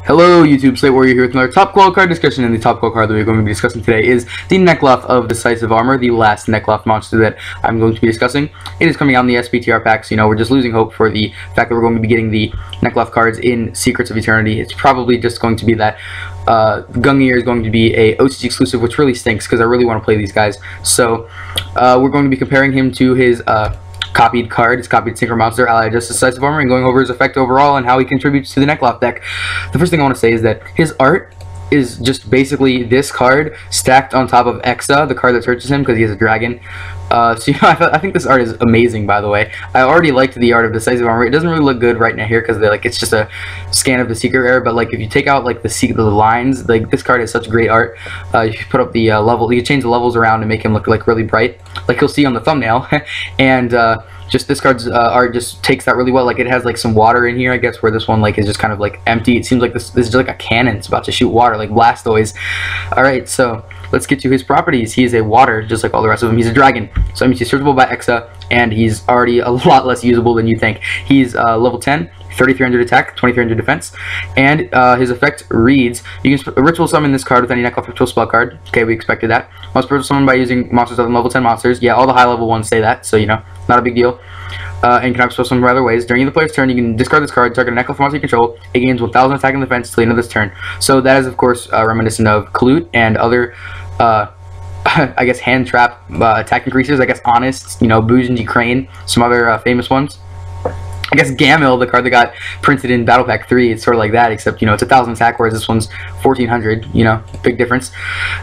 Hello YouTube, Slate Warrior here with another top qual card discussion, and the top qual card that we're going to be discussing today is the Nekloth of Decisive Armor, the last Nekloth monster that I'm going to be discussing. It is coming out in the SBTR packs. You know, we're just losing hope for the fact that we're going to be getting the Nekloth cards in Secrets of Eternity. It's probably just going to be that Gungnir is going to be a OCG exclusive, which really stinks because I really want to play these guys. So we're going to be comparing him to his copied card, his copied Synchro Monster, Allied Justice Decisive Armor, and going over his effect overall and how he contributes to the Nekloth deck. The first thing I want to say is that his art is just basically this card stacked on top of Exa, the card that searches him because he has a dragon. So you know, I think this art is amazing, by the way. I already liked the art of Decisive Armor. It doesn't really look good right now here because it's just a scan of the secret rare, but like if you take out like the lines, like this card is such great art. You can put up the level, you can change the levels around and make him look like really bright, like you'll see on the thumbnail. And just this card's art just takes that really well. Like it has like some water in here, I guess, where this one like is just kind of like empty. It seems like this is just like a cannon. It's about to shoot water, like Blastoise. Alright, so let's get to his properties. He is a water, just like all the rest of them. He's a dragon, so that means he's searchable by Exa, and he's already a lot less usable than you think. He's level 10, 3300 attack, 2300 defense, and his effect reads: you can ritual summon this card with any Nekloth ritual spell card. Okay, we expected that. Must ritual summon by using monsters other than level 10 monsters. Yeah, all the high level ones say that, so you know, not a big deal. And can ritual summon by other ways. During the player's turn, you can discard this card, target a Nekloth monster you control. It gains 1000 attack and defense till the end of this turn. So that is, of course, reminiscent of Kalut and other I guess hand trap attack increases. I guess Honest, you know, Bujinji Crane, some other famous ones. I guess Gamil, the card that got printed in Battle Pack 3, it's sort of like that, except, you know, it's 1000 attack, whereas this one's 1400, you know, big difference.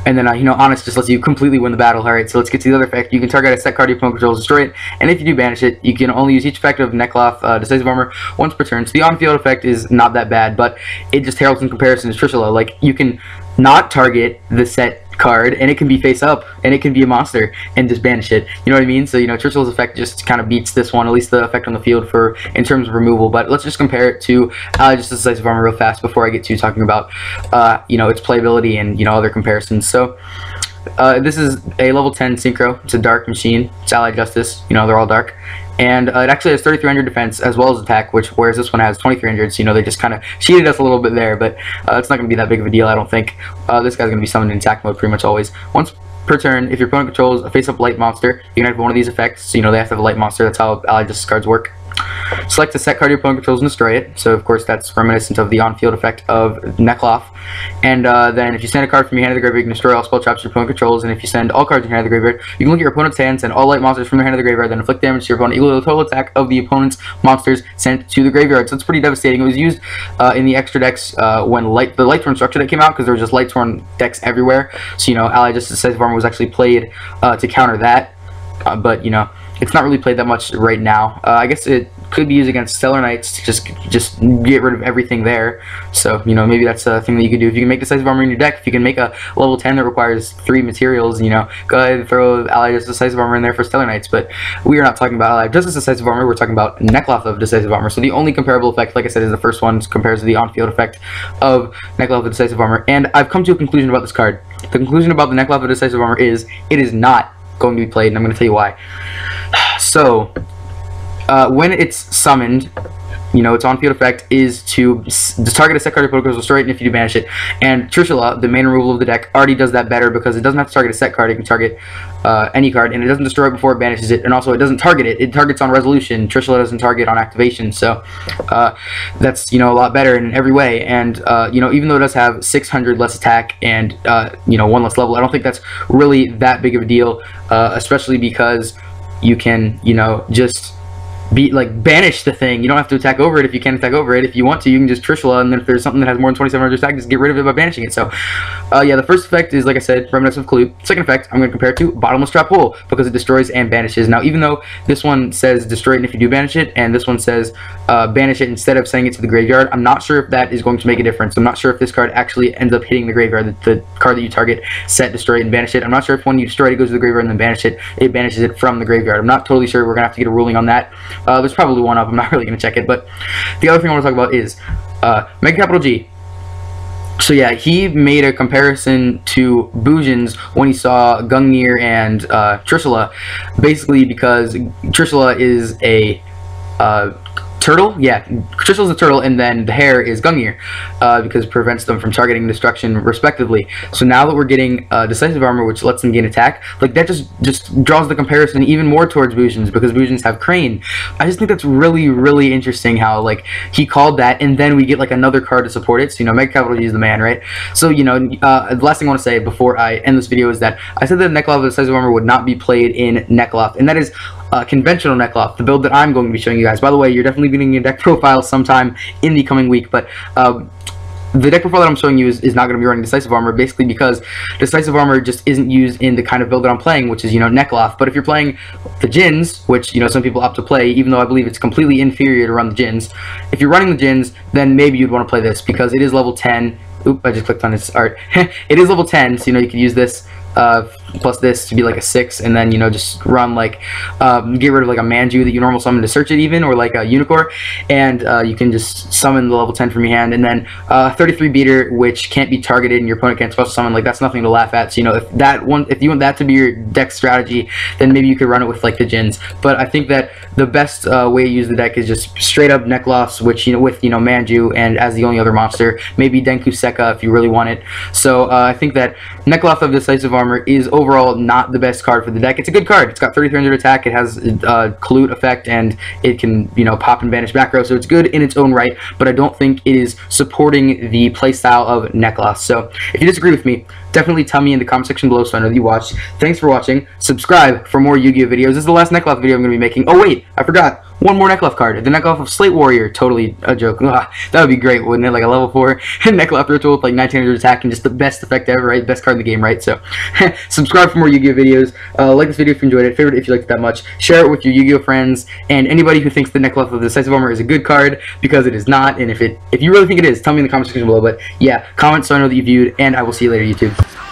And then, you know, Honest just lets you completely win the battle. Alright, so let's get to the other effect. You can target a set card your opponent controls, destroy it, and if you do banish it, you can only use each effect of Nekloth Decisive Armor once per turn. So the on-field effect is not that bad, but it just heralds in comparison to Trishula. Like, you can not target the set card, and it can be face up, and it can be a monster, and just banish it. You know what I mean? So, you know, Trishula's effect just kind of beats this one, at least the effect on the field for in terms of removal. But let's just compare it to just Decisive Armor real fast before I get to talking about you know, its playability and, you know, other comparisons. So this is a level 10 synchro. It's a dark machine. It's Allied Justice. You know, they're all dark. And it actually has 3300 defense as well as attack, whereas this one has 2300. So, you know, they just kind of cheated us a little bit there, but it's not going to be that big of a deal, I don't think. This guy's going to be summoned in attack mode pretty much always. Once per turn, if your opponent controls a face-up light monster, you can have one of these effects. So, you know, they have to have a light monster. That's how Allied Justice cards work. Select a set card your opponent controls and destroy it. So, of course, that's reminiscent of the on-field effect of Nekloth. And then if you send a card from your hand to the graveyard, you can destroy all spell traps your opponent controls. And if you send all cards from your hand to the graveyard, you can look at your opponent's hand, send all light monsters from their hand to the graveyard, then inflict damage to your opponent equal to the total attack of the opponent's monsters sent to the graveyard. So it's pretty devastating. It was used in the extra decks when the Lightsworn structure that came out, because there was just Lightsworn decks everywhere. So, you know, Allied Justice Decisive Armor was actually played to counter that. But, you know, it's not really played that much right now. I guess it could be used against Stellar Knights to just get rid of everything there. So, you know, maybe that's a thing that you could do. If you can make Decisive Armor in your deck, if you can make a level 10 that requires 3 materials, you know, go ahead and throw Allied Justice Decisive Armor in there for Stellar Knights. But we are not talking about Allied Justice Decisive Armor, we're talking about Nekloth of Decisive Armor. So the only comparable effect, like I said, is the first one, compares to the on-field effect of Nekloth of Decisive Armor. And I've come to a conclusion about this card. The conclusion about the Nekloth of Decisive Armor is, it is not going to be played, and I'm going to tell you why. So, when it's summoned, you know, its on-field effect is to target a set card your opponent controls, destroy it, and if you do, banish it. And Trishula, the main removal of the deck, already does that better because it doesn't have to target a set card. It can target any card, and it doesn't destroy it before it banishes it, and also it doesn't target it. It targets on resolution. Trishula doesn't target on activation, so that's, you know, a lot better in every way. And you know, even though it does have 600 less attack and you know, 1 less level, I don't think that's really that big of a deal, especially because you can, you know, just banish the thing. You don't have to attack over it if you can't attack over it. If you want to, you can just Trishula, and then if there's something that has more than 2700 attack, just get rid of it by banishing it. So, yeah, the first effect is, like I said, reminiscent of Kalut. Second effect, I'm going to compare it to Bottomless Trap Hole, because it destroys and banishes. Now, even though this one says destroy it if you do banish it, and this one says banish it instead of sending it to the graveyard, I'm not sure if that is going to make a difference. I'm not sure if this card actually ends up hitting the graveyard, the card that you target, set, destroy it, and banish it. I'm not sure if when you destroy it, it goes to the graveyard and then banish it, it banishes it from the graveyard. I'm not totally sure. We're going to have to get a ruling on that. There's probably one up. I'm not really going to check it, but the other thing I want to talk about is Mega Capital G. So yeah, he made a comparison to Bujin's when he saw Gungnir and Trishula, basically because Trishula is a turtle, yeah, Trishul's a turtle, and then the hair is Gungnir, because it prevents them from targeting and destruction respectively. So now that we're getting decisive armor, which lets them gain attack, like that just draws the comparison even more towards Bujins, because Bujins have Crane. I just think that's really interesting how like he called that, and then we get like another card to support it. So Mega Capital G is the man, right? So the last thing I want to say before I end this video is that I said that Nekloth with decisive armor would not be played in Nekloth, and that is conventional Nekloth, the build that I'm going to be showing you guys. By the way, you're definitely getting a deck profile sometime in the coming week, but the deck profile that I'm showing you is not going to be running decisive armor, basically because decisive armor just isn't used in the kind of build that I'm playing, which is Nekloth. But if you're playing the Djinns, which some people opt to play, even though I believe it's completely inferior to run the Djinns, if you're running the Djinns, then maybe you'd want to play this because it is level 10. Oop, I just clicked on its art. It is level 10, so you could use this plus this to be like a 6, and then just run like get rid of like a Manju that you normal summon to search it even, or like a Unicorn, and you can just summon the level 10 from your hand, and then 33 beater, which can't be targeted and your opponent can't special summon. Like that's nothing to laugh at. So if you want that to be your deck strategy, then maybe you could run it with like the Djinns. But I think that the best way to use the deck is just straight up Nekloths, which with Manju and as the only other monster, maybe Denku Sekka if you really want it. So I think that Nekloth of Decisive Armor is overall not the best card for the deck. It's a good card. It's got 3300 attack. It has Collude effect, and it can pop and banish back row. So it's good in its own right, but I don't think it is supporting the playstyle of Nekloth. So if you disagree with me, definitely tell me in the comment section below so I know that you watched. Thanks for watching. Subscribe for more Yu-Gi-Oh videos. This is the last Nekloth video I'm going to be making. Oh wait, I forgot. One more Nekloth card. The Nekloth of Slate Warrior. Totally a joke. Ugh, that would be great, wouldn't it? Like a level 4 Nekloth Ritual with like 1900 attack and just the best effect ever, right? Best card in the game, right? So subscribe for more Yu-Gi-Oh videos. Like this video if you enjoyed it. Favorite if you liked it that much. Share it with your Yu-Gi-Oh friends and anybody who thinks the Nekloth of Decisive Armor is a good card, because it is not. And if you really think it is, tell me in the comment section below. But yeah, comment so I know that you viewed, and I will see you later, YouTube.